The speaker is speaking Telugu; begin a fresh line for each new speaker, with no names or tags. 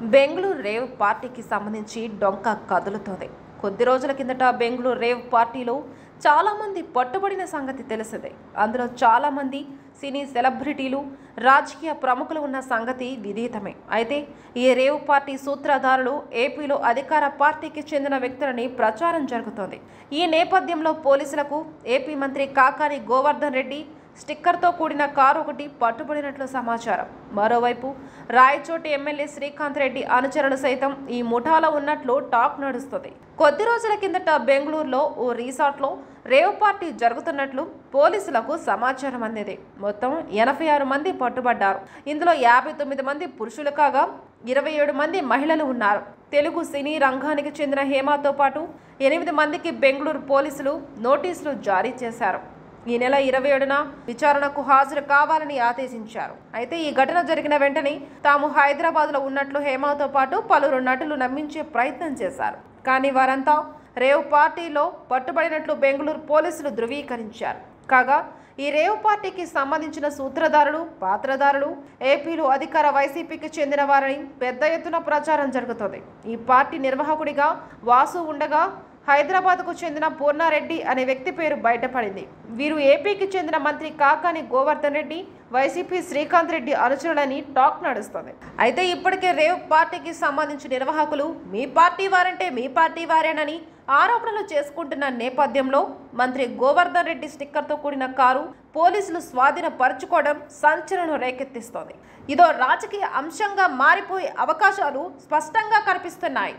బెంగళూరు రేవ్ పార్టీకి సంబంధించి డొంక కదులుతోంది. కొద్ది రోజుల కిందట బెంగళూరు రేవ్ పార్టీలో చాలా మంది పట్టుబడిన సంగతి తెలిసిందే. అందులో చాలా మంది సినీ సెలబ్రిటీలు, రాజకీయ ప్రముఖులు ఉన్న సంగతి విదితమే. అయితే ఈ రేవ్ పార్టీ సూత్రధారులు ఏపీలో అధికార పార్టీకి చెందిన వ్యక్తులని ప్రచారం జరుగుతోంది. ఈ నేపథ్యంలో పోలీసులకు ఏపీ మంత్రి కాకాని గోవర్ధన్ రెడ్డి స్టిక్కర్తో కూడిన కారు ఒకటి పట్టుబడినట్లు సమాచారం. మరోవైపు రాయచోటి ఎమ్మెల్యే శ్రీకాంత్ రెడ్డి అనుచరులు సైతం ఈ ముఠాలో ఉన్నట్లు టాక్ నడుస్తుంది. కొద్ది రోజుల కిందట బెంగళూరులో ఓ రిసార్ట్లో రేవ్ పార్టీ జరుగుతున్నట్లు పోలీసులకు సమాచారం అందింది. మొత్తం 86 మంది పట్టుబడ్డారు. ఇందులో 59 మంది పురుషులు కాగా 27 మంది మహిళలు ఉన్నారు. తెలుగు సినీ రంగానికి చెందిన హేమతో పాటు 8 మందికి బెంగళూరు పోలీసులు నోటీసులు జారీ చేశారు. ఈ నెల 27న విచారణకు హాజరు కావాలని ఆదేశించారు. అయితే ఈ ఘటన జరిగిన వెంటనే తాము హైదరాబాద్లో ఉన్నట్లు హేమతో పాటు పలువురు నటులు నమ్మించే ప్రయత్నం చేశారు. కానీ వారంతా రేవ్ పార్టీలో పట్టుబడినట్లు బెంగళూరు పోలీసులు ధృవీకరించారు. కాగా ఈ రేవ్ పార్టీకి సంబంధించిన సూత్రధారులు, పాత్రధారులు ఏపీలో అధికార వైసీపీకి చెందిన వారని పెద్ద ఎత్తున ప్రచారం జరుగుతోంది. ఈ పార్టీ నిర్వాహకుడిగా వాసు ఉండగా హైదరాబాద్కు చెందిన పూర్ణారెడ్డి అనే వ్యక్తి పేరు బయటపడింది. వీరు ఏపీకి చెందిన మంత్రి కాకాని గోవర్ధన్ రెడ్డి, వైసీపీ శ్రీకాంత్ రెడ్డి అనుచరులని టాక్ నడుస్తుంది. అయితే ఇప్పటికే రేవ్ పార్టీకి సంబంధించిన నిర్వాహకులు మీ పార్టీ వారంటే మీ పార్టీ వారేనని ఆరోపణలు చేసుకుంటున్న నేపథ్యంలో మంత్రి గోవర్ధన్ రెడ్డి స్టిక్కర్తో కూడిన కారు పోలీసులు స్వాధీనపరుచుకోవడం సంచలనం రేకెత్తిస్తోంది. ఇదో రాజకీయ అంశంగా మారిపోయే అవకాశాలు స్పష్టంగా కనిపిస్తున్నాయి.